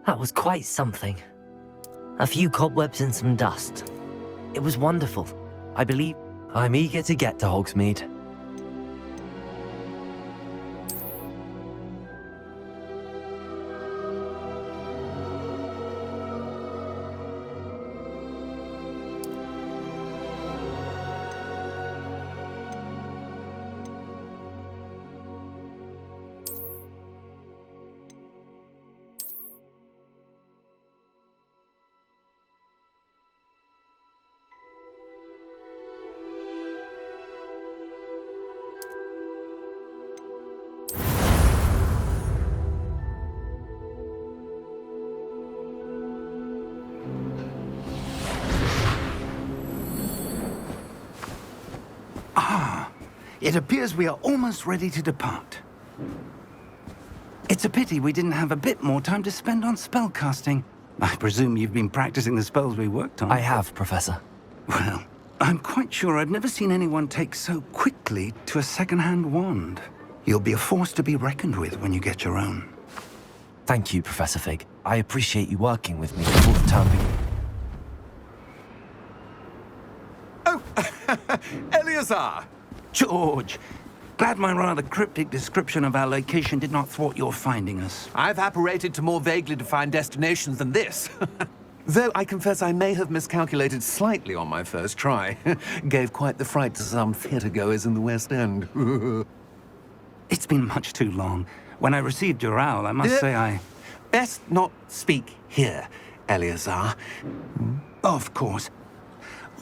That was quite something. A few cobwebs and some dust. It was wonderful. I believe I'm eager to get to Hogsmeade. It appears we are almost ready to depart. It's a pity we didn't have a bit more time to spend on spellcasting. I presume you've been practicing the spells we worked on. I have, Professor. Well, I'm quite sure I've never seen anyone take so quickly to a second-hand wand. You'll be a force to be reckoned with when you get your own. Thank you, Professor Fig. I appreciate you working with me before the term begins. Oh, Eleazar! George, glad my rather cryptic description of our location did not thwart your finding us. I've apparated to more vaguely defined destinations than this. Though I confess I may have miscalculated slightly on my first try. Gave quite the fright to some theatre-goers in the West End. It's been much too long. When I received your owl, I must say I... Best not speak here, Eleazar. Of course.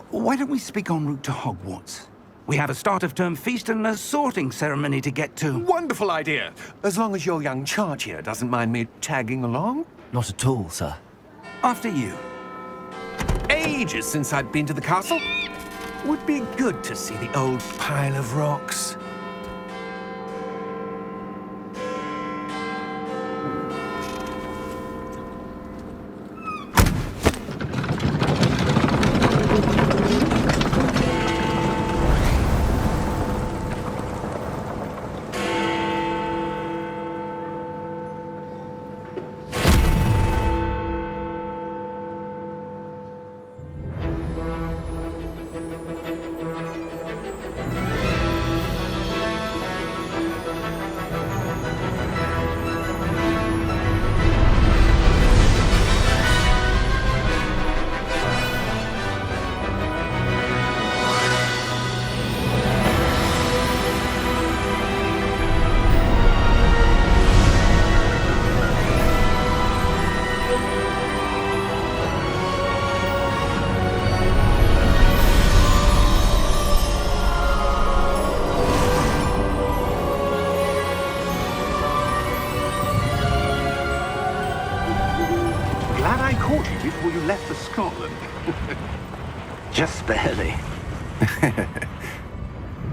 Why don't we speak en route to Hogwarts? We have a start-of-term feast and a sorting ceremony to get to. Wonderful idea! As long as your young charge here doesn't mind me tagging along. Not at all, sir. After you. Ages since I'd been to the castle. Would be good to see the old pile of rocks. Before you left for Scotland. Just barely.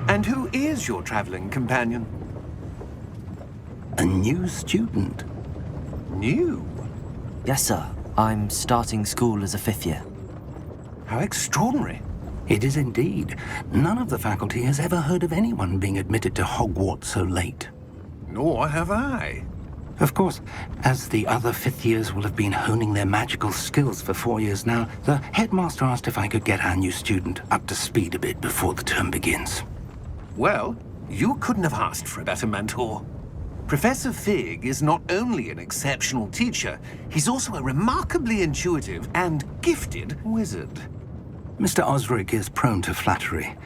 And who is your traveling companion? A new student. New? Yes, sir. I'm starting school as a 5th year. How extraordinary. It is indeed. None of the faculty has ever heard of anyone being admitted to Hogwarts so late. Nor have I. Of course, as the other 5th years will have been honing their magical skills for 4 years now, the headmaster asked if I could get our new student up to speed a bit before the term begins. Well, you couldn't have asked for a better mentor. Professor Fig is not only an exceptional teacher, he's also a remarkably intuitive and gifted wizard. Mr. Osric is prone to flattery.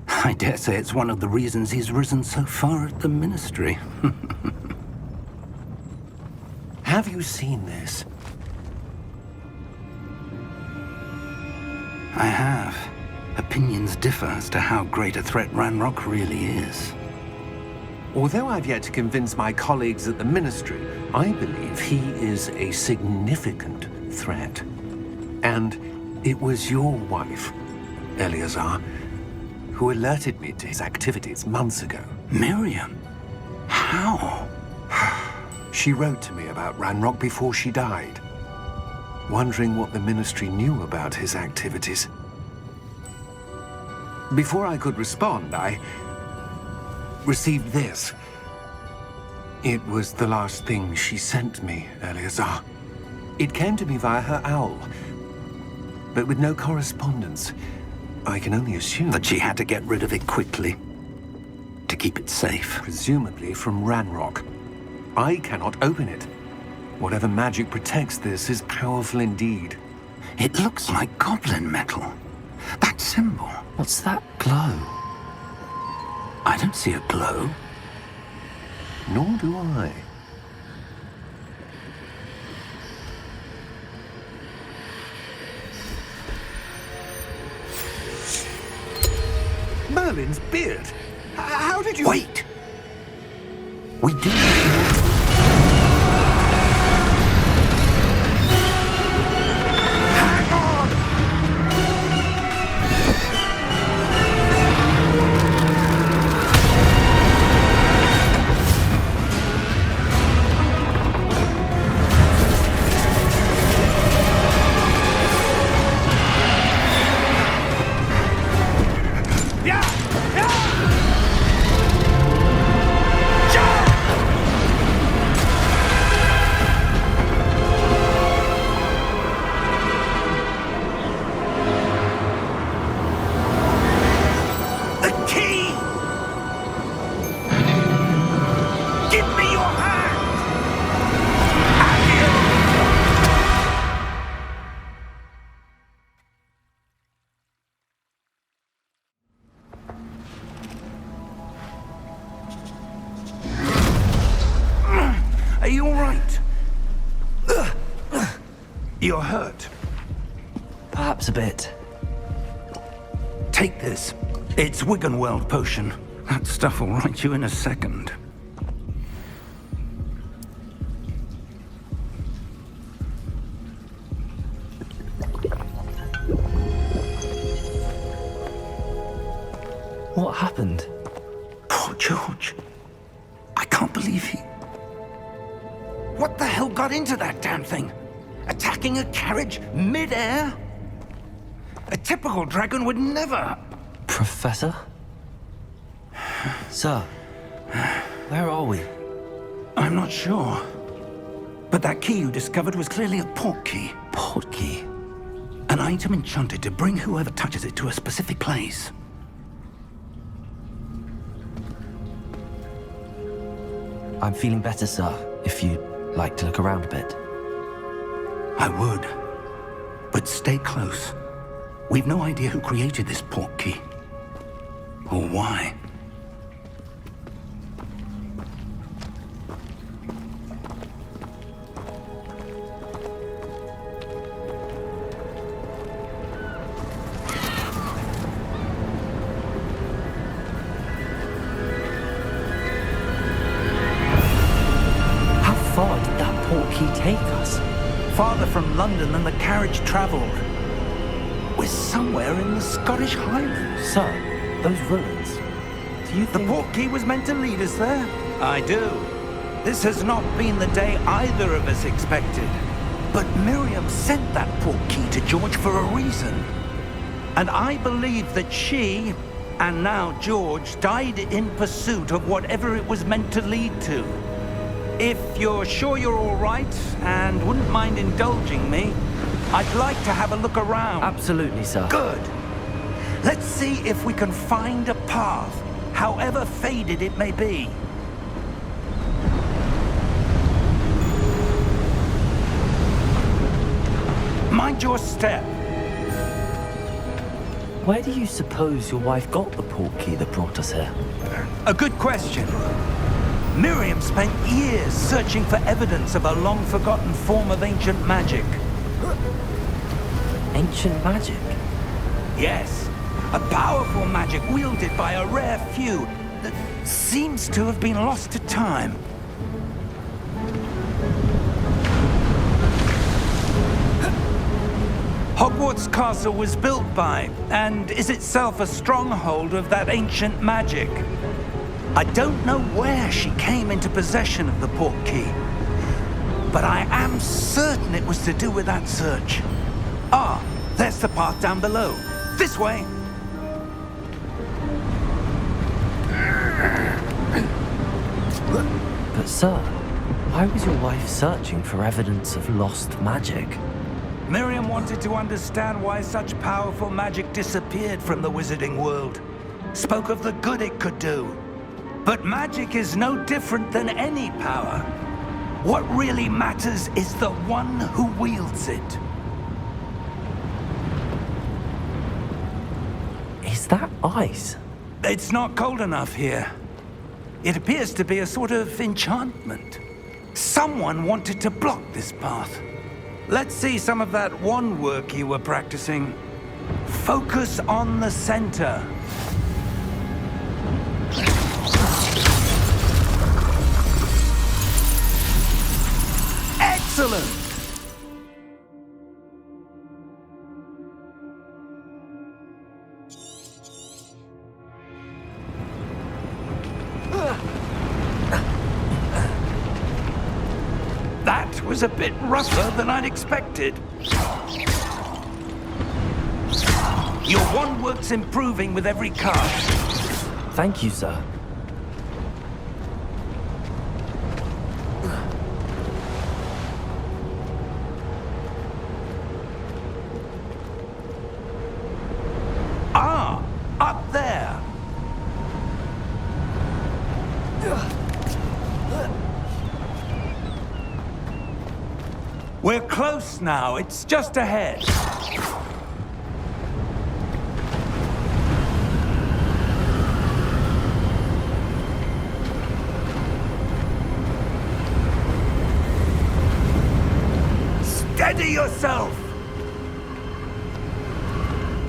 I dare say it's one of the reasons he's risen so far at the ministry. Have you seen this? I have. Opinions differ as to how great a threat Ranrock really is. Although I've yet to convince my colleagues at the Ministry, I believe he is a significant threat. And it was your wife, Eleazar, who alerted me to his activities months ago. Miriam? How? She wrote to me about Ranrock before she died, wondering what the Ministry knew about his activities. Before I could respond, I received this. It was the last thing she sent me, Eleazar. It came to me via her owl, but with no correspondence. I can only assume That she had to get rid of it quickly to keep it safe. presumably from Ranrock. I cannot open it. Whatever magic protects this is powerful indeed. It looks like goblin metal. That symbol. What's that glow? I don't see a glow. Nor do I. Merlin's beard! How did you... Wait! We do. Hang on! Yeah! Yeah! The key! Give me your hand! Have you? Are you all right? You're hurt. Perhaps a bit. Take this. It's Wiggenweld potion. That stuff will right you in a second. What happened? Poor George. I can't believe he... What the hell got into that damn thing? Attacking a carriage mid-air? A typical dragon would never... Professor? Sir, where are we? I'm not sure. But that key you discovered was clearly a port key. Port key? An item enchanted to bring whoever touches it to a specific place. I'm feeling better, sir, if you'd like to look around a bit. I would. But stay close. We've no idea who created this port key. Or why. How far did that port key take us? Farther from London than the carriage traveled. We're somewhere in the Scottish Highlands. Sir, those ruins. Do you The think... port key was meant to lead us there? I do. This has not been the day either of us expected. But Miriam sent that port key to George for a reason. And I believe that she, and now George, died in pursuit of whatever it was meant to lead to. If you're sure you're all right and wouldn't mind indulging me, I'd like to have a look around. Absolutely, sir. Good. Let's see if we can find a path, however faded it may be. Mind your step. Where do you suppose your wife got the port key that brought us here? A good question. Miriam spent years searching for evidence of a long-forgotten form of ancient magic. Ancient magic? Yes, a powerful magic wielded by a rare few that seems to have been lost to time. Hogwarts Castle was built by, and is itself a stronghold of that ancient magic. I don't know where she came into possession of the port key, but I am certain it was to do with that search. Ah, there's the path down below. This way. But sir, Why was your wife searching for evidence of lost magic? Miriam wanted to understand why such powerful magic disappeared from the wizarding world. Spoke of the good it could do. But magic is no different than any power. What really matters is the one who wields it. Is that ice? It's not cold enough here. It appears to be a sort of enchantment. Someone wanted to block this path. Let's see some of that wand work you were practicing. Focus on the center. Excellent! That was a bit rougher than I'd expected. Your wand work's improving with every cast. Thank you, sir. Ah, up there. We're close now. It's just ahead. Steady yourself.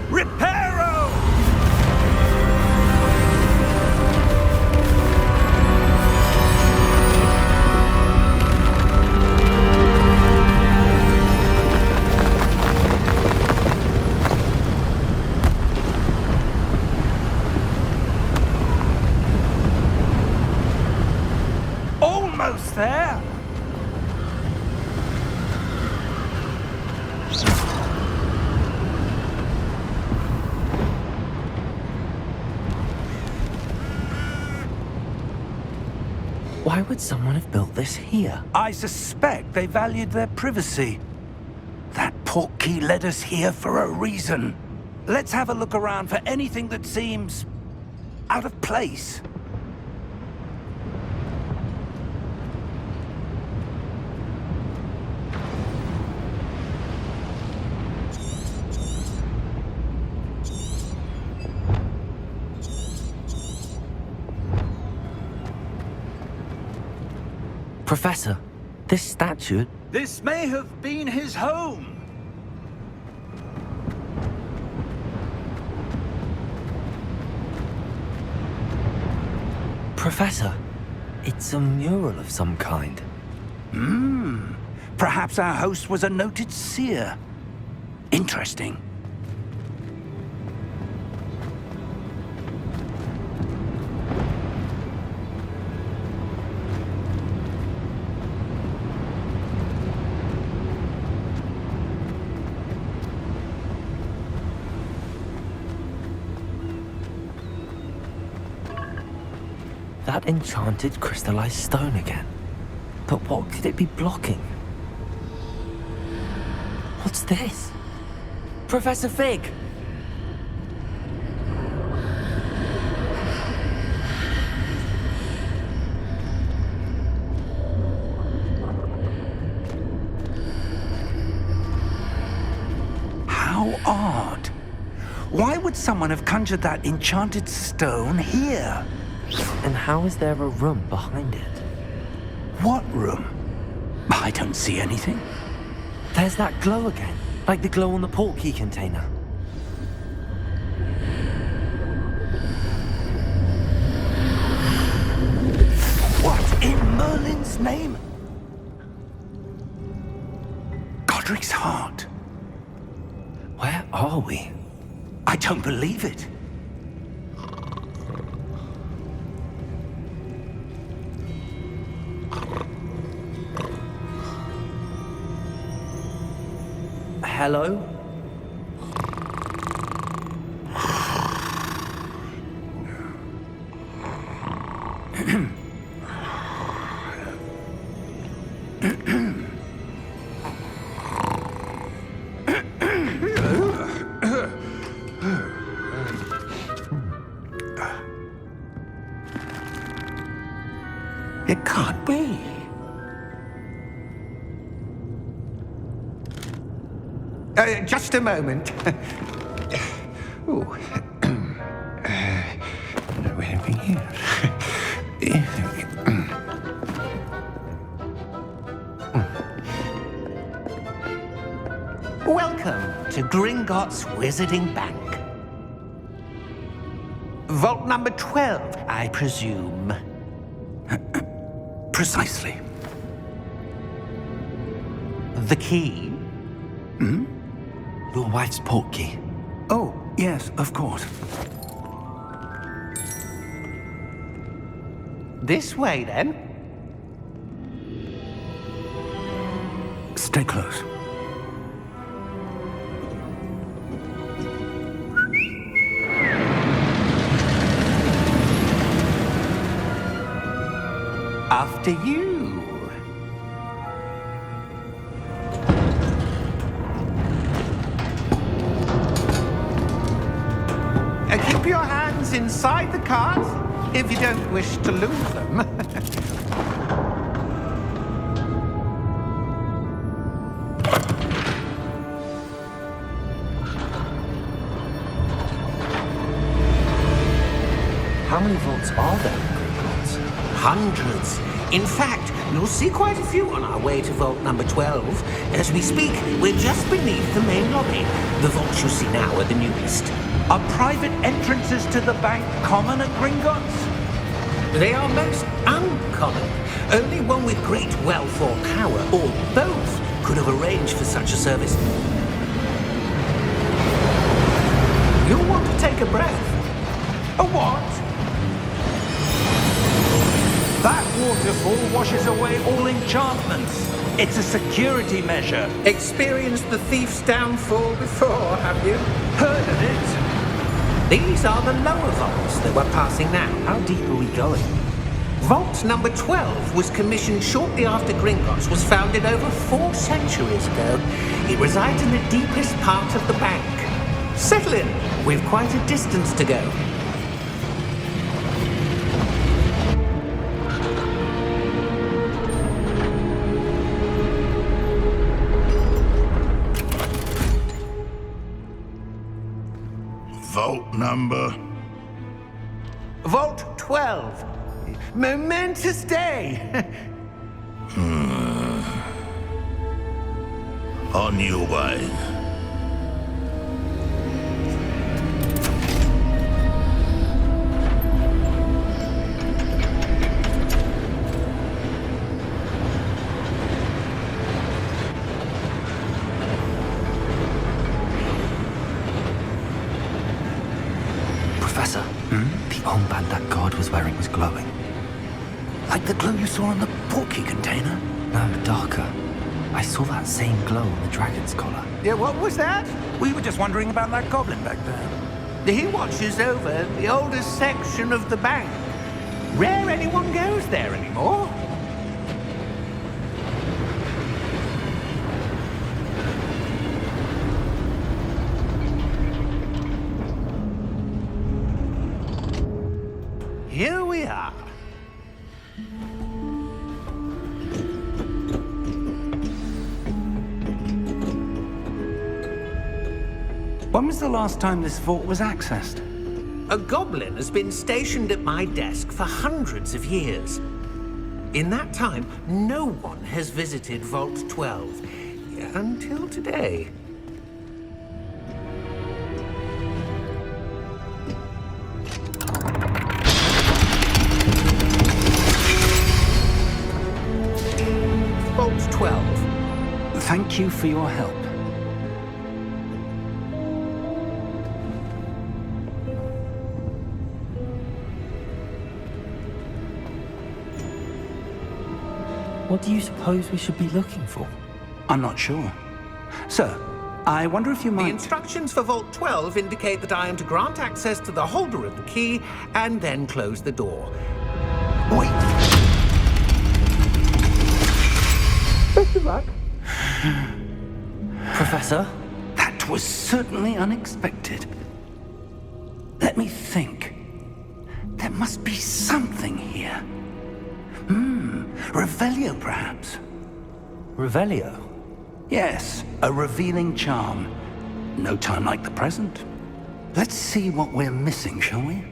Reparo! Almost there. Why would someone have built this here? I suspect they valued their privacy. That portkey led us here for a reason. Let's have a look around for anything that seems out of place. Professor, this statue... This may have been his home. Professor, it's a mural of some kind. Perhaps our host was a noted seer. Interesting. That enchanted crystallized stone again. But what could it be blocking? What's this? Professor Fig! How odd. Why would someone have conjured that enchanted stone here? And how is there a room behind it? What room? I don't see anything. There's that glow again, like the glow on the portkey container. What in Merlin's name? Godric's heart. Where are we? I don't believe it. Hello? It can't be. Just a moment. Ooh. Anything here? Welcome to Gringotts Wizarding Bank. Vault number 12, I presume. Precisely. The key? Your wife's portkey. Oh, yes, of course. This way, then. Stay close. After you. Keep your hands inside the cart if you don't wish to lose them. How many vaults are there in Gringotts? Hundreds. In fact, you'll see quite a few on our way to vault number 12. As we speak, we're just beneath the main lobby. The vaults you see now are the newest. Are private entrances to the bank common at Gringotts? They are most uncommon. Only one with great wealth or power, or both, could have arranged for such a service. You'll want to take a breath. A what? That waterfall washes away all enchantments. It's a security measure. Experienced the thief's downfall before, have you? Heard of it? These are the lower vaults that we're passing now. How deep are we going? Vault number 12 was commissioned shortly after Gringotts was founded over 4 centuries ago. It resides in the deepest part of the bank. Settle in. We've quite a distance to go. Vault number? Vault 12. Momentous day. On your way. Professor, the armband that guard was wearing was glowing. Like the glow you saw on the portkey container? No, darker. I saw that same glow on the dragon's collar. Yeah, what was that? We were just wondering about that goblin back there. He watches over the oldest section of the bank. Rare anyone goes there anymore. Here we are. When was the last time this vault was accessed? A goblin has been stationed at my desk for hundreds of years. In that time, no one has visited Vault 12. Until today. Vault 12. Thank you for your help. What do you suppose we should be looking for? I'm not sure. Sir, I wonder if you The might... instructions for Vault 12 indicate that I am to grant access to the holder of the key and then close the door. Wait! Best of luck. Professor? That was certainly unexpected. Let me think. There must be something here. Revelio, perhaps? Revelio? Yes, a revealing charm. No time like the present. Let's see what we're missing, shall we?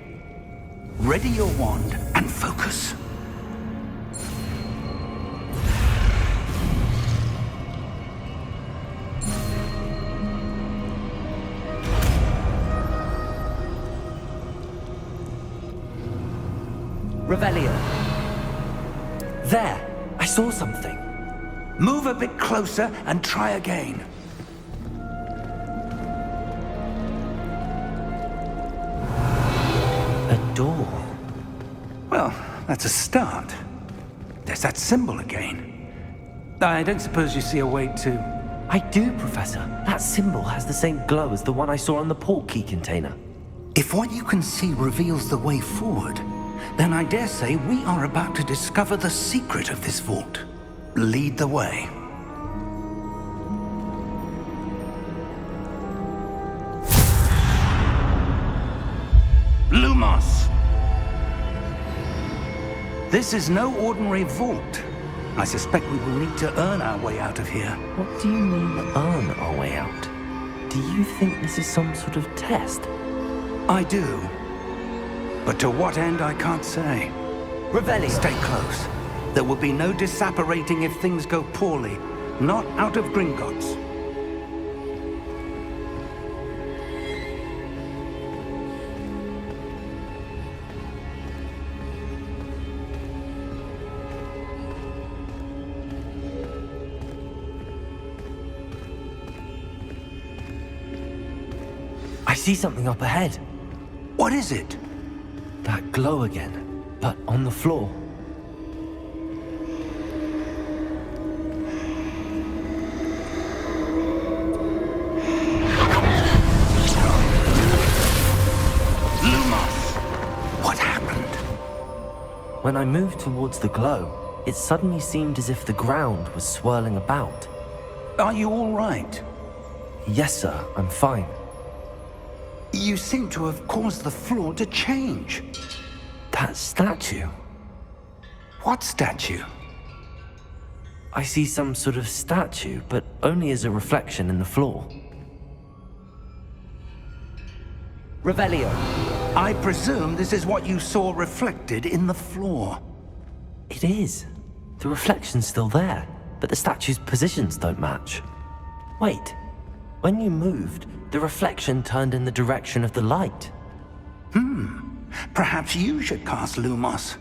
Ready your wand and focus. Revelio. There! I saw something. Move a bit closer and try again. A door. Well, that's a start. There's that symbol again. I don't suppose you see a way to... I do, Professor. That symbol has the same glow as the one I saw on the port key container. If what you can see reveals the way forward, then I dare say we are about to discover the secret of this vault. Lead the way. Lumos! This is no ordinary vault. I suspect we will need to earn our way out of here. What do you mean, earn our way out? Do you think this is some sort of test? I do. But to what end, I can't say. Revelio! Stay close. There will be no disapparating if things go poorly. Not out of Gringotts. I see something up ahead. What is it? That glow again, but on the floor. Lumos! What happened? When I moved towards the glow, it suddenly seemed as if the ground was swirling about. Are you all right? Yes, sir, I'm fine. You seem to have caused the floor to change. That statue. What statue? I see some sort of statue, but only as a reflection in the floor. Revelio. I presume this is what you saw reflected in the floor. It is. The reflection's still there, but the statue's positions don't match. Wait. When you moved, the reflection turned in the direction of the light. Perhaps you should cast Lumos.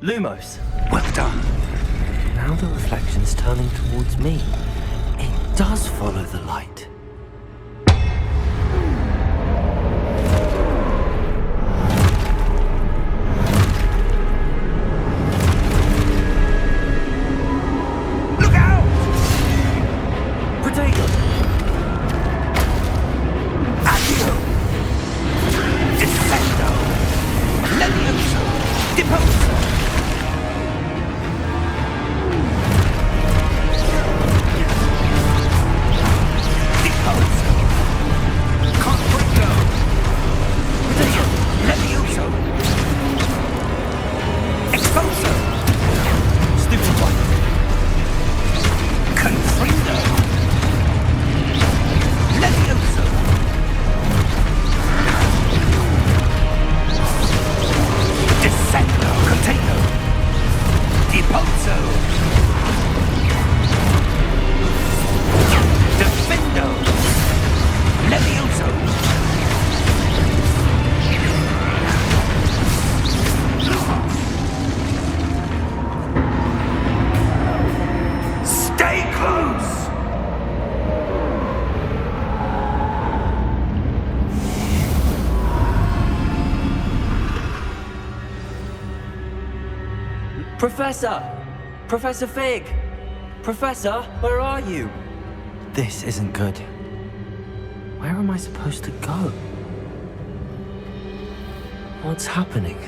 Lumos. Well done. Now the reflection's turning towards me. It does follow the light. Look out! Potato! Accio! Descendo! Levioso! Deposo! Professor! Professor Fig! Professor, where are you? This isn't good. Where am I supposed to go? What's happening?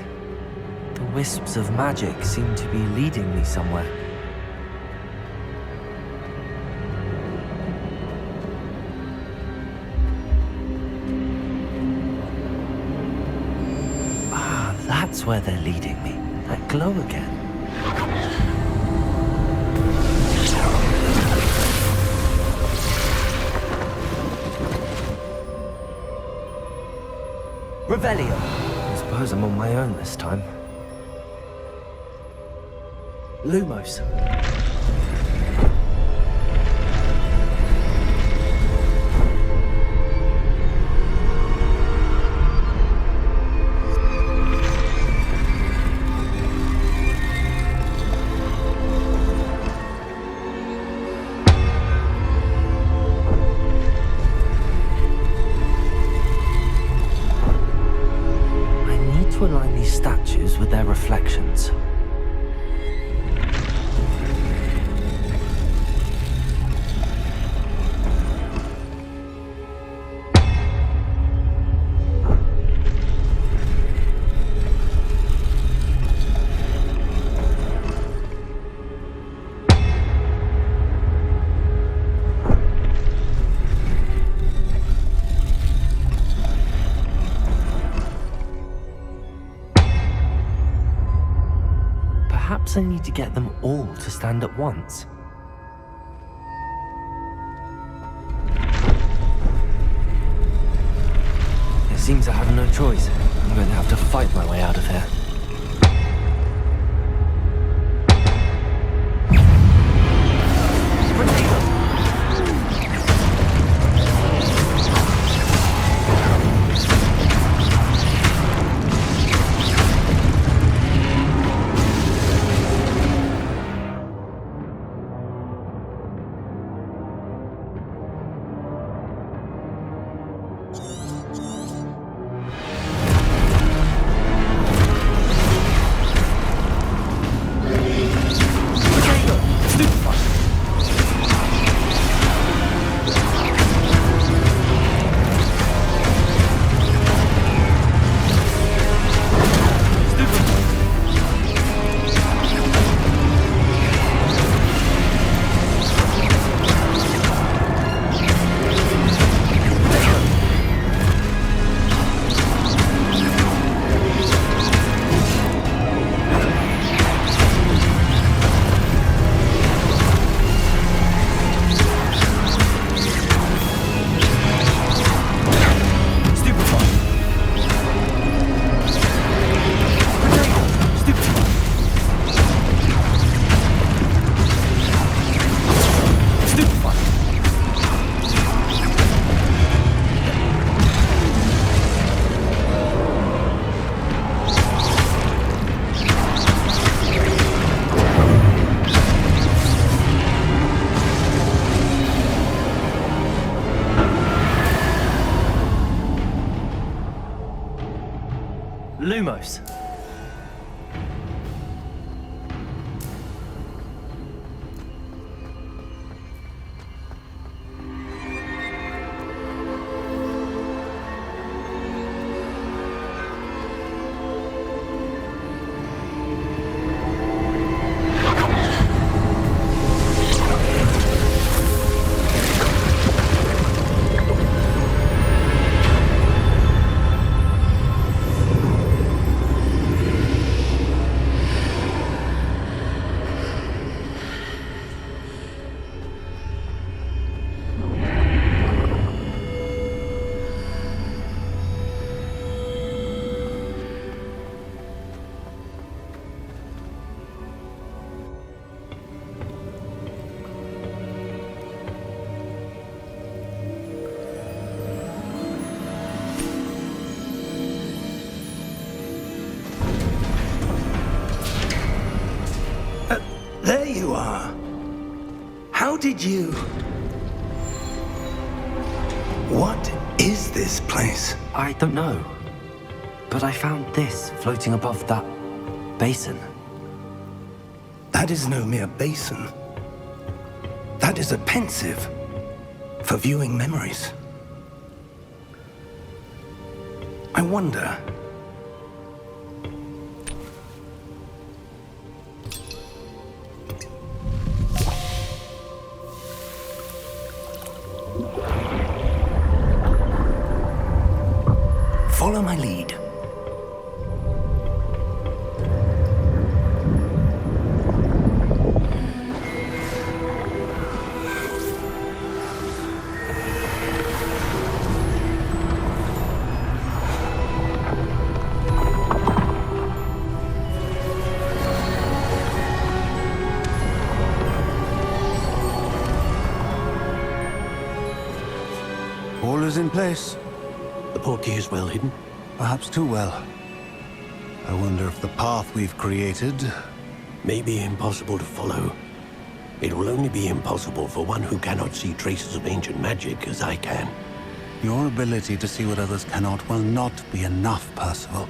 The wisps of magic seem to be leading me somewhere. Ah, that's where they're leading me. That glow again. Revelio. I suppose I'm on my own this time. Lumos. To align these statues with their reflections. Perhaps I need to get them all to stand at once. It seems I have no choice. I'm going to have to fight my way out of here. Lumos. There you are. How did you... What is this place? I don't know. But I found this floating above that basin. That is no mere basin. That is a pensive for viewing memories. I wonder... Follow my lead. All is in place. The portkey is well hidden. Perhaps too well. I wonder if the path we've created... May be impossible to follow. It will only be impossible for one who cannot see traces of ancient magic as I can. Your ability to see what others cannot will not be enough, Percival.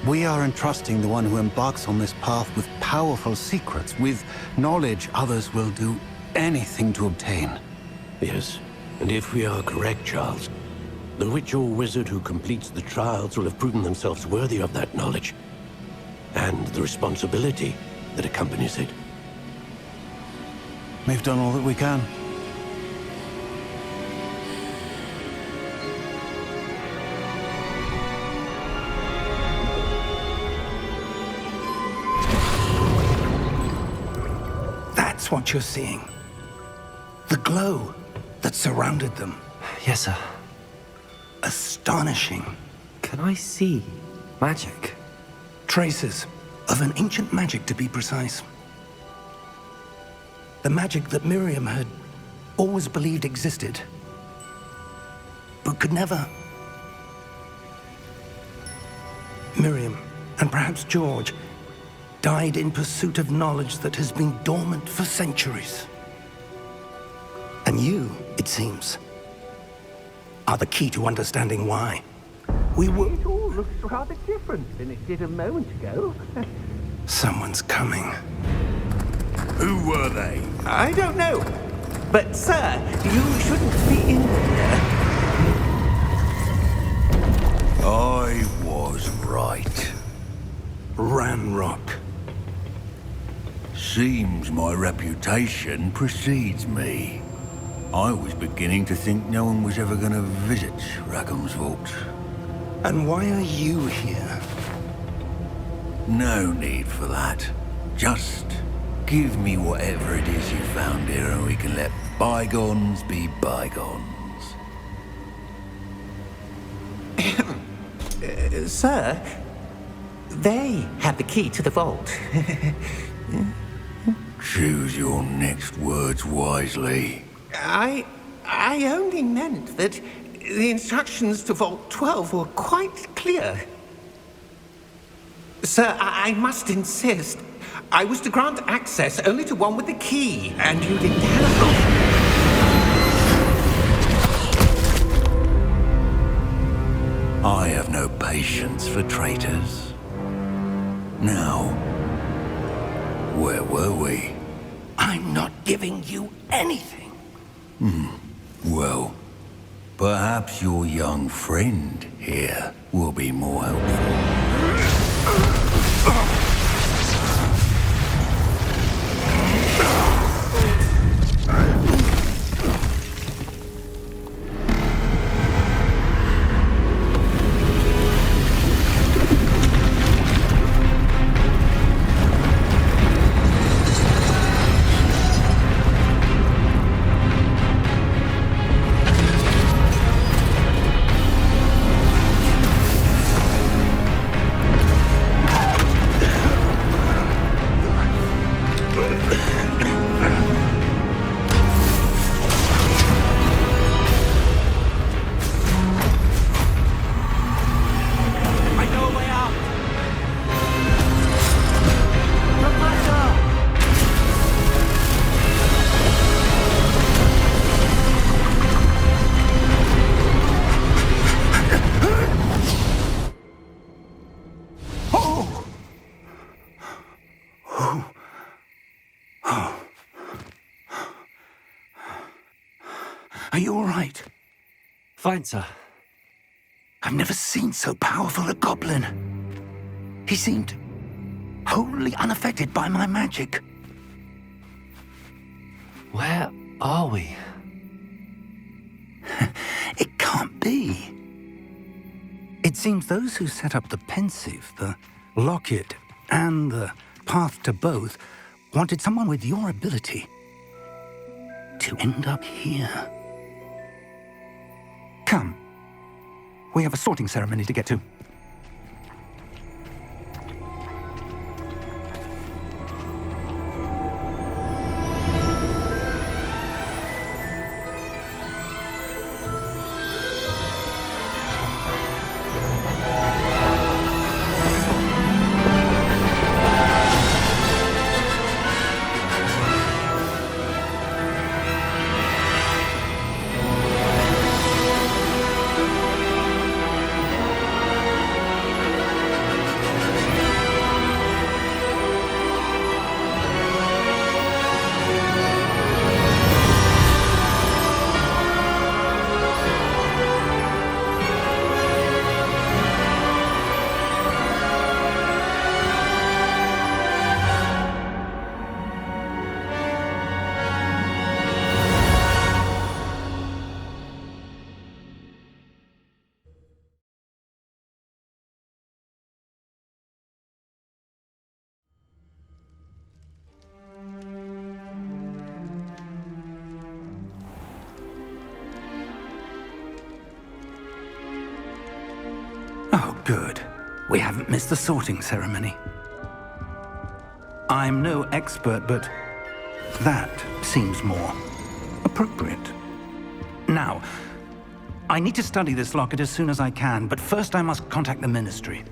We are entrusting the one who embarks on this path with powerful secrets, with knowledge others will do anything to obtain. Yes, and if we are correct, Charles, the witch or wizard who completes the trials will have proven themselves worthy of that knowledge, and the responsibility that accompanies it. We've done all that we can. That's what you're seeing. The glow that surrounded them. Yes, sir. Astonishing. Can I see magic? Traces of an ancient magic, to be precise. The magic that Miriam had always believed existed, but could never. Miriam, and perhaps George, died in pursuit of knowledge that has been dormant for centuries. And you, it seems, are the key to understanding why. We were... It all looks rather different than it did a moment ago. Someone's coming. Who were they? I don't know. But, sir, you shouldn't be in here. I was right. Ranrock. Seems my reputation precedes me. I was beginning to think no one was ever going to visit Rackham's vault. And why are you here? No need for that. Just give me whatever it is you found here and we can let bygones be bygones. Sir, they have the key to the vault. Choose your next words wisely. I only meant that the instructions to Vault 12 were quite clear. Sir, I must insist. I was to grant access only to one with the key, and you didn't have... I have no patience for traitors. Now, where were we? I'm not giving you anything. Well, perhaps your young friend here will be more helpful. Are you all right? Fine, sir. I've never seen so powerful a goblin. He seemed wholly unaffected by my magic. Where are we? It can't be. seems those who set up the pensive, the locket, and the path to both wanted someone with your ability to end up here. Come. We have a sorting ceremony to get to. Oh, good. We haven't missed the sorting ceremony. I'm no expert, but that seems more appropriate. Now, I need to study this locket as soon as I can, but first I must contact the Ministry.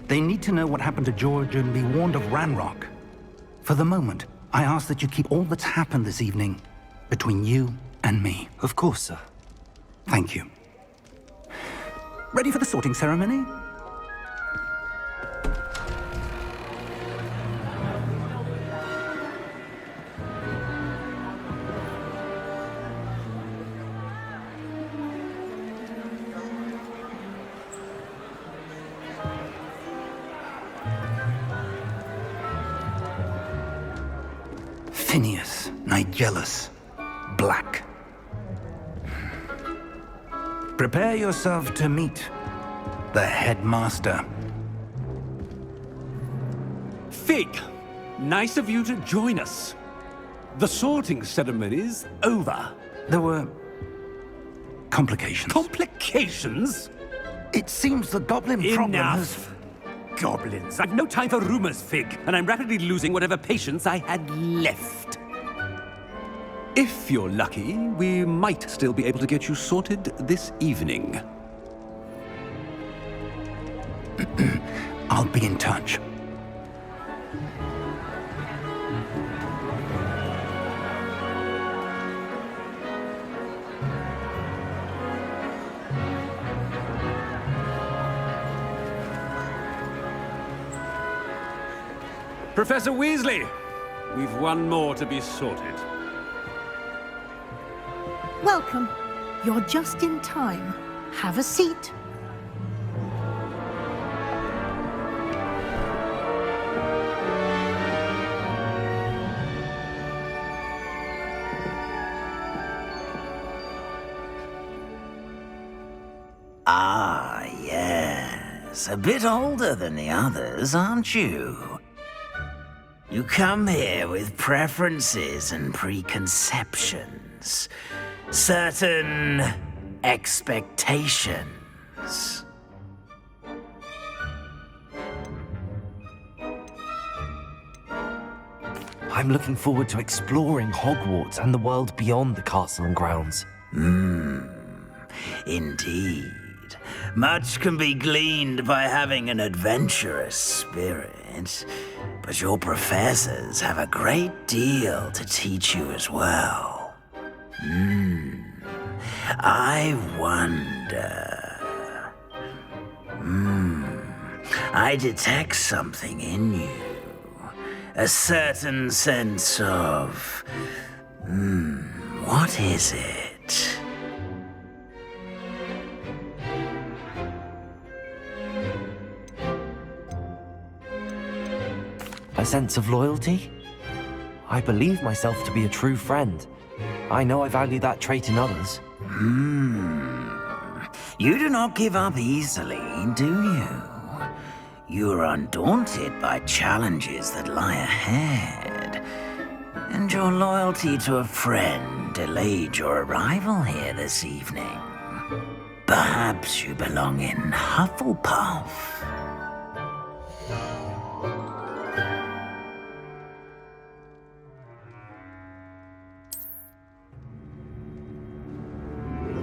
They need to know what happened to George and be warned of Ranrock. For the moment, I ask that you keep all that's happened this evening between you and me. Of course, sir. Thank you. Ready for the sorting ceremony? Phineas, Nigellus, Black. Prepare yourself to meet the headmaster. Fig, nice of you to join us. The sorting ceremony's over. There were complications. Complications? It seems the goblin problem has... Enough. Goblins. I've no time for rumors, Fig, and I'm rapidly losing whatever patience I had left. If you're lucky, we might still be able to get you sorted this evening. I'll be in touch. Professor Weasley, we've one more to be sorted. Welcome. You're just in time. Have a seat. Ah, yes. A bit older than the others, aren't you? You come here with preferences and preconceptions. Certain expectations. I'm looking forward to exploring Hogwarts and the world beyond the castle and grounds. Indeed. Much can be gleaned by having an adventurous spirit, but your professors have a great deal to teach you as well. I wonder... I detect something in you. A certain sense of... what is it? A sense of loyalty? I believe myself to be a true friend. I know I value that trait in others. You do not give up easily, do you? You are undaunted by challenges that lie ahead. And your loyalty to a friend delayed your arrival here this evening. Perhaps you belong in Hufflepuff.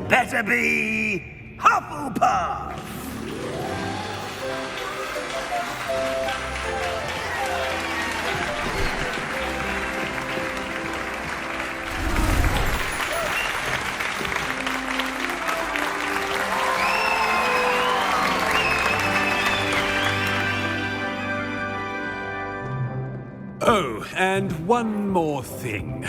Better be Hufflepuff! Oh, and one more thing.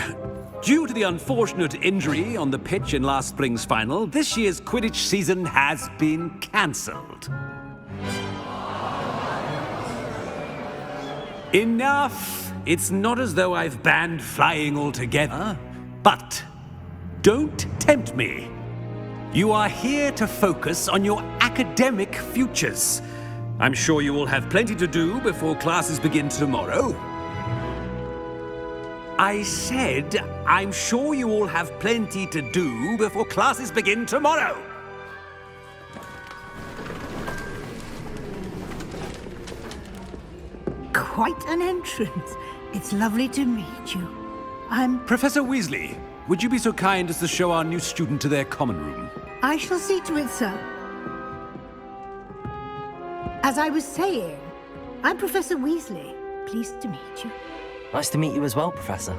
Due to the unfortunate injury on the pitch in last spring's final, this year's Quidditch season has been cancelled. Enough! It's not as though I've banned flying altogether, but don't tempt me. You are here to focus on your academic futures. I'm sure you will have plenty to do before classes begin tomorrow. I said, I'm sure you all have plenty to do before classes begin tomorrow. Quite an entrance. It's lovely to meet you. I'm... Professor Weasley, would you be so kind as to show our new student to their common room? I shall see to it, sir. As I was saying, I'm Professor Weasley. Pleased to meet you. Nice to meet you as well, Professor.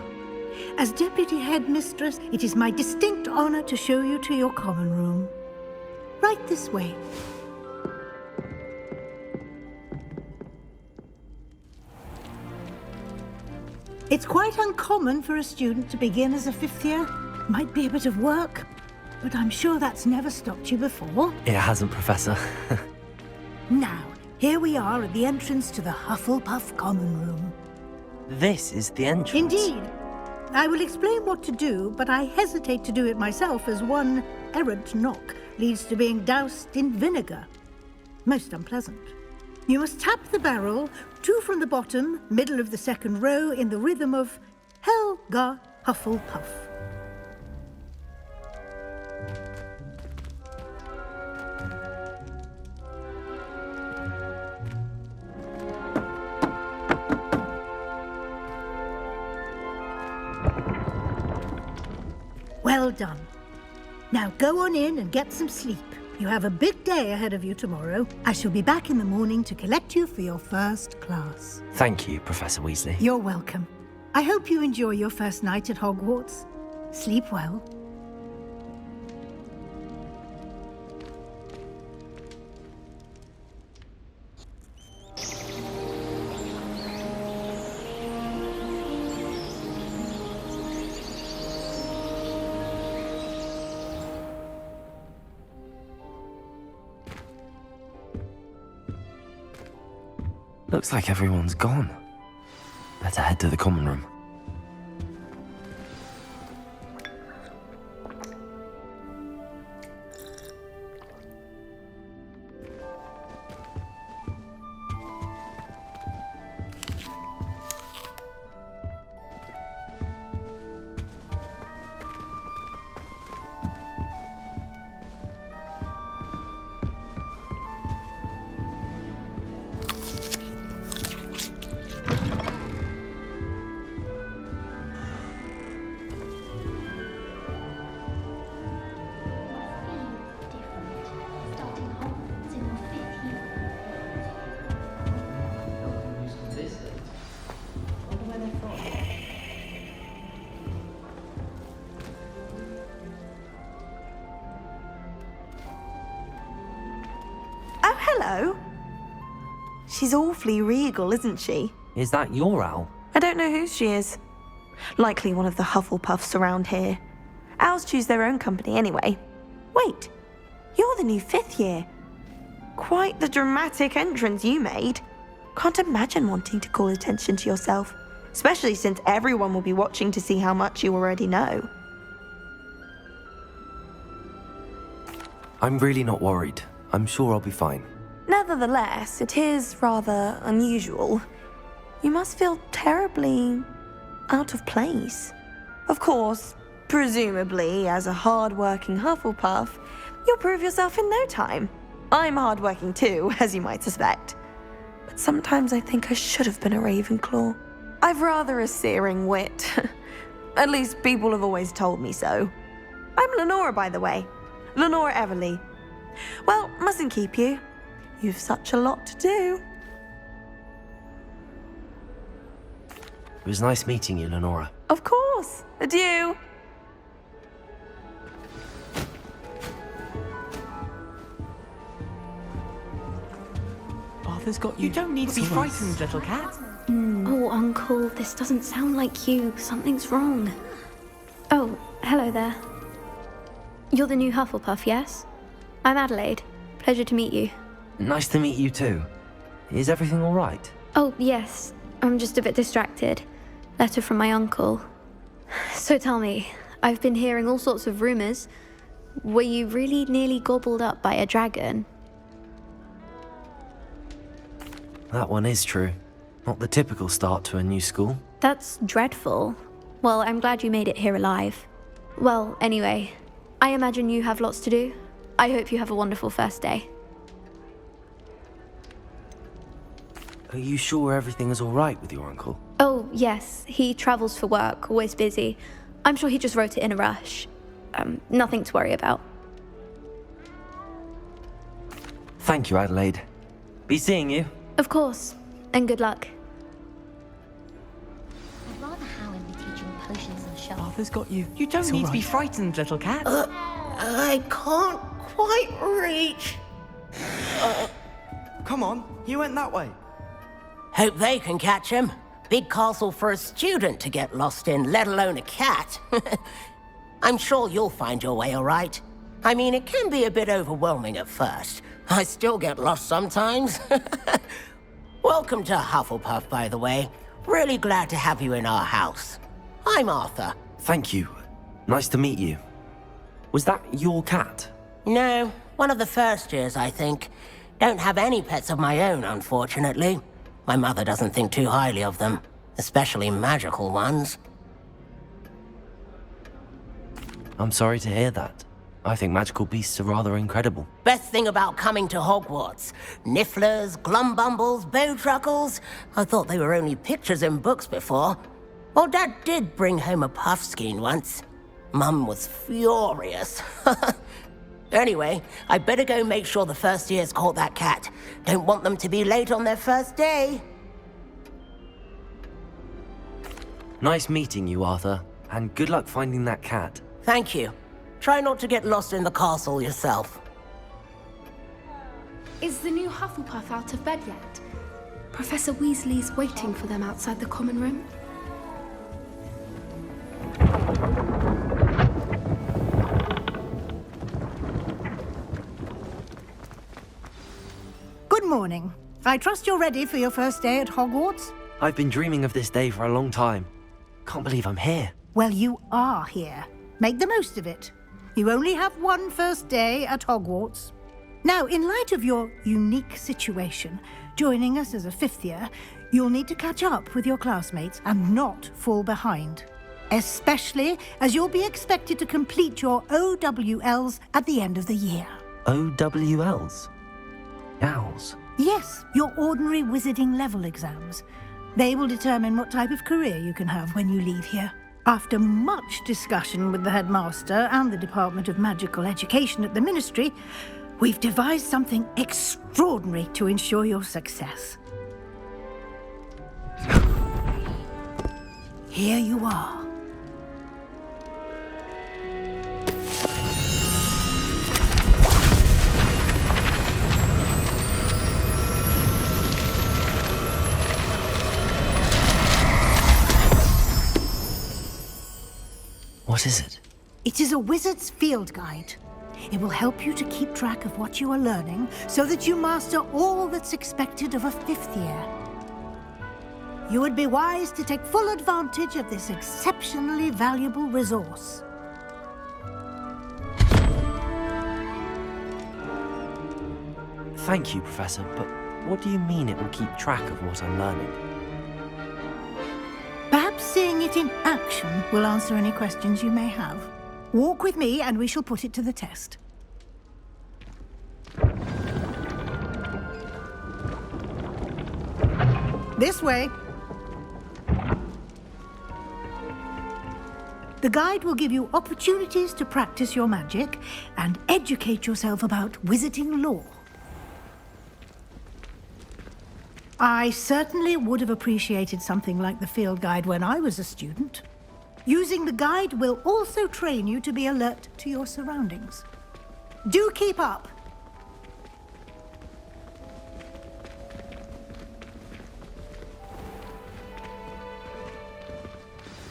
As Deputy Headmistress, it is my distinct honor to show you to your common room. Right this way. It's quite uncommon for a student to begin as a fifth year. Might be a bit of work, but I'm sure that's never stopped you before. It hasn't, Professor. Now, here we are at the entrance to the Hufflepuff common room. This is the entrance. Indeed. I will explain what to do, but I hesitate to do it myself as one errant knock leads to being doused in vinegar. Most unpleasant. You must tap the barrel, 2 from the bottom, middle of the second row, in the rhythm of Helga Hufflepuff. Well done. Now go on in and get some sleep. You have a big day ahead of you tomorrow. I shall be back in the morning to collect you for your first class. Thank you, Professor Weasley. You're welcome. I hope you enjoy your first night at Hogwarts. Sleep well. Looks like everyone's gone. Better head to the common room. Hello. She's awfully regal, isn't she? Is that your owl? I don't know who she is. Likely one of the Hufflepuffs around here. Owls choose their own company anyway. Wait, you're the new 5th year. Quite the dramatic entrance you made. Can't imagine wanting to call attention to yourself, especially since everyone will be watching to see how much you already know. I'm really not worried. I'm sure I'll be fine. Nevertheless, it is rather unusual. You must feel terribly out of place. Of course, presumably, as a hard-working Hufflepuff, you'll prove yourself in no time. I'm hard-working too, as you might suspect. But sometimes I think I should have been a Ravenclaw. I've rather a searing wit. At least people have always told me so. I'm Lenora, by the way. Lenora Everly. Well, mustn't keep you. You've such a lot to do. It was nice meeting you, Lenora. Of course. Adieu. Arthur's got you. You don't need to be frightened, little cat. Oh, Uncle, this doesn't sound like you. Something's wrong. Oh, hello there. You're the new Hufflepuff, yes? I'm Adelaide. Pleasure to meet you. Nice to meet you too. Is everything all right? Oh, yes. I'm just a bit distracted. Letter from my uncle. So tell me, I've been hearing all sorts of rumors. Were you really nearly gobbled up by a dragon? That one is true. Not the typical start to a new school. That's dreadful. Well, I'm glad you made it here alive. Well, anyway, I imagine you have lots to do. I hope you have a wonderful first day. Are you sure everything is all right with your uncle? Oh, yes. He travels for work, always busy. I'm sure he just wrote it in a rush. Nothing to worry about. Thank you, Adelaide. Be seeing you. Of course. And good luck. I'd rather Howard be teaching potions and shots. Arthur's got you. You don't It's need all to be right. frightened, little cat. I can't quite reach. Come on, he went that way. Hope they can catch him. Big castle for a student to get lost in, let alone a cat. I'm sure you'll find your way all right. I mean, it can be a bit overwhelming at first. I still get lost sometimes. Welcome to Hufflepuff, by the way. Really glad to have you in our house. I'm Arthur. Thank you. Nice to meet you. Was that your cat? No, one of the first years, I think. Don't have any pets of my own, unfortunately. My mother doesn't think too highly of them, especially magical ones. I'm sorry to hear that. I think magical beasts are rather incredible. Best thing about coming to Hogwarts. Nifflers, glumbumbles, bowtruckles. I thought they were only pictures in books before. Well, Dad did bring home a puffskein once. Mum was furious. Anyway, I better go make sure the first years caught that cat. Don't want them to be late on their first day. Nice meeting you, Arthur. And good luck finding that cat. Thank you. Try not to get lost in the castle yourself. Is the new Hufflepuff out of bed yet? Professor Weasley's waiting for them outside the common room. Good morning. I trust you're ready for your first day at Hogwarts? I've been dreaming of this day for a long time. Can't believe I'm here. Well, you are here. Make the most of it. You only have one first day at Hogwarts. Now, in light of your unique situation, joining us as a fifth year, you'll need to catch up with your classmates and not fall behind. Especially as you'll be expected to complete your OWLs at the end of the year. OWLs? Owls? Yes, your ordinary wizarding level exams. They will determine what type of career you can have when you leave here. After much discussion with the headmaster and the Department of Magical Education at the Ministry, we've devised something extraordinary to ensure your success. Here you are. What is it? It is a wizard's field guide. It will help you to keep track of what you are learning so that you master all that's expected of a fifth year. You would be wise to take full advantage of this exceptionally valuable resource. Thank you, Professor, but what do you mean it will keep track of what I'm learning? Perhaps seeing it in action will answer any questions you may have. Walk with me and we shall put it to the test. This way. The guide will give you opportunities to practice your magic and educate yourself about wizarding lore. I certainly would have appreciated something like the field guide when I was a student. Using the guide will also train you to be alert to your surroundings. Do keep up!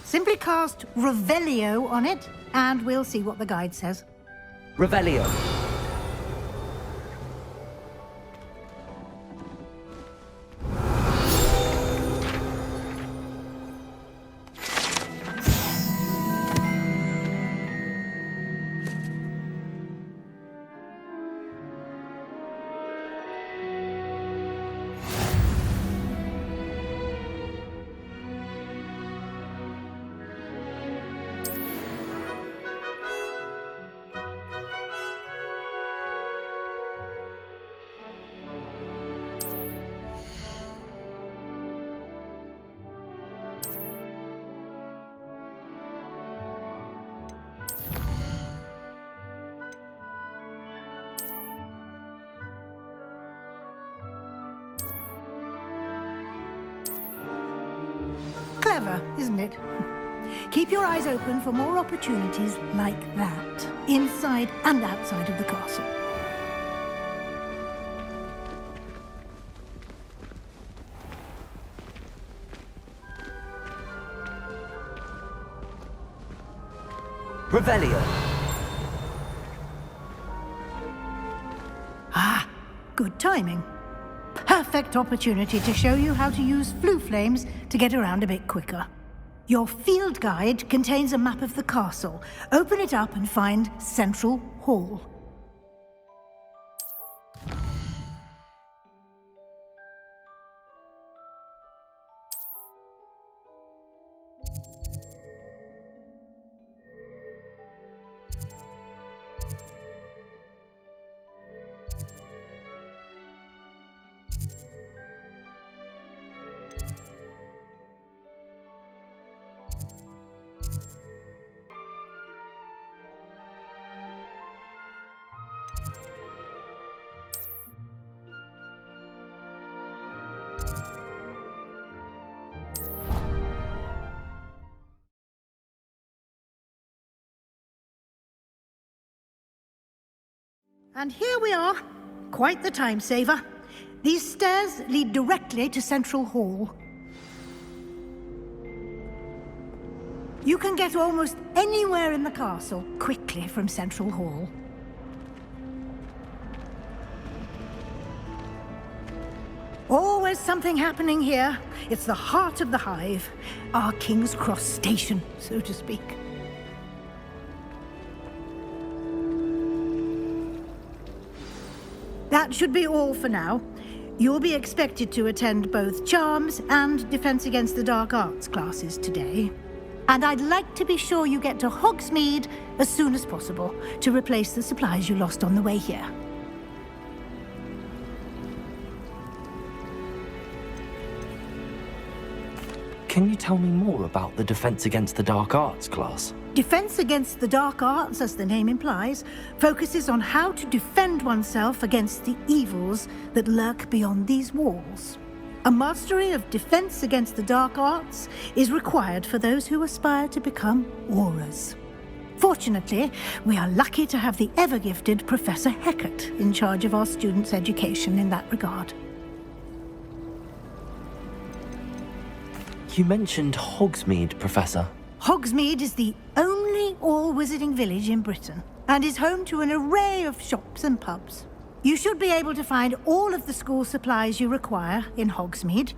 Simply cast Revelio on it, and we'll see what the guide says. Revelio. Clever, isn't it? Keep your eyes open for more opportunities like that, inside and outside of the castle. Revelio. Ah, good timing. Perfect opportunity to show you how to use flue flames to get around a bit quicker. Your field guide contains a map of the castle. Open it up and find Central Hall. And here we are. Quite the time saver. These stairs lead directly to Central Hall. You can get almost anywhere in the castle quickly from Central Hall. Always something happening here. It's the heart of the hive. Our King's Cross station, so to speak. That should be all for now. You'll be expected to attend both Charms and Defense Against the Dark Arts classes today. And I'd like to be sure you get to Hogsmeade as soon as possible to replace the supplies you lost on the way here. Can you tell me more about the Defense Against the Dark Arts class? Defense Against the Dark Arts, as the name implies, focuses on how to defend oneself against the evils that lurk beyond these walls. A mastery of Defense Against the Dark Arts is required for those who aspire to become Aurors. Fortunately, we are lucky to have the ever-gifted Professor Hecat in charge of our students' education in that regard. You mentioned Hogsmeade, Professor. Hogsmeade is the only all-wizarding village in Britain and is home to an array of shops and pubs. You should be able to find all of the school supplies you require in Hogsmeade.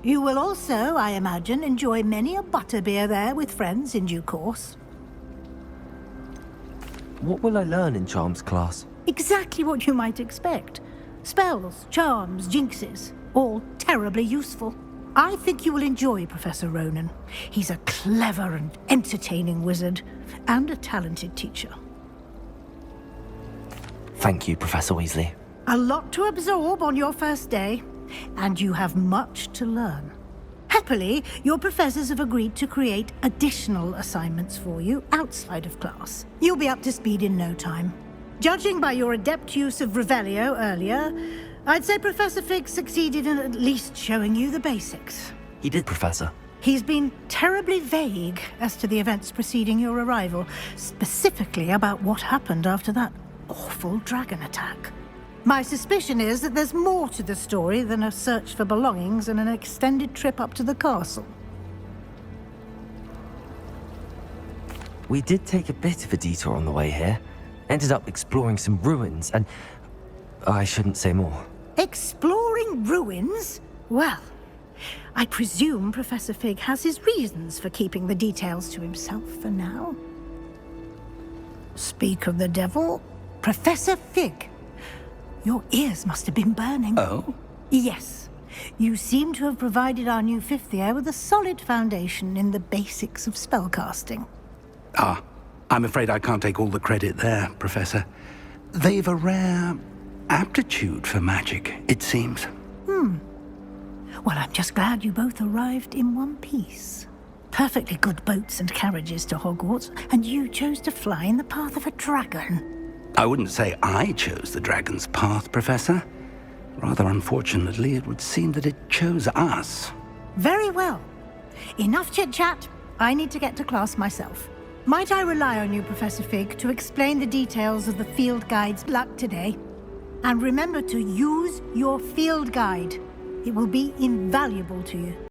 You will also, I imagine, enjoy many a butterbeer there with friends in due course. What will I learn in Charms class? Exactly what you might expect. Spells, charms, jinxes, all terribly useful. I think you will enjoy Professor Ronan. He's a clever and entertaining wizard, and a talented teacher. Thank you, Professor Weasley. A lot to absorb on your first day, and you have much to learn. Happily, your professors have agreed to create additional assignments for you outside of class. You'll be up to speed in no time. Judging by your adept use of Revelio earlier, I'd say Professor Fig succeeded in at least showing you the basics. He did, Professor. He's been terribly vague as to the events preceding your arrival, specifically about what happened after that awful dragon attack. My suspicion is that there's more to the story than a search for belongings and an extended trip up to the castle. We did take a bit of a detour on the way here. Ended up exploring some ruins and... I shouldn't say more. Exploring ruins? Well, I presume Professor Fig has his reasons for keeping the details to himself for now. Speak of the devil, Professor Fig. Your ears must have been burning. Oh? Yes. You seem to have provided our new fifth year with a solid foundation in the basics of spellcasting. Ah, I'm afraid I can't take all the credit there, Professor. They've a rare aptitude for magic, it seems. Well, I'm just glad you both arrived in one piece. Perfectly good boats and carriages to Hogwarts, and you chose to fly in the path of a dragon. I wouldn't say I chose the dragon's path, Professor. Rather unfortunately, it would seem that it chose us. Very well. Enough chit-chat. I need to get to class myself. Might I rely on you, Professor Fig, to explain the details of the field guide's luck today? And remember to use your field guide. It will be invaluable to you.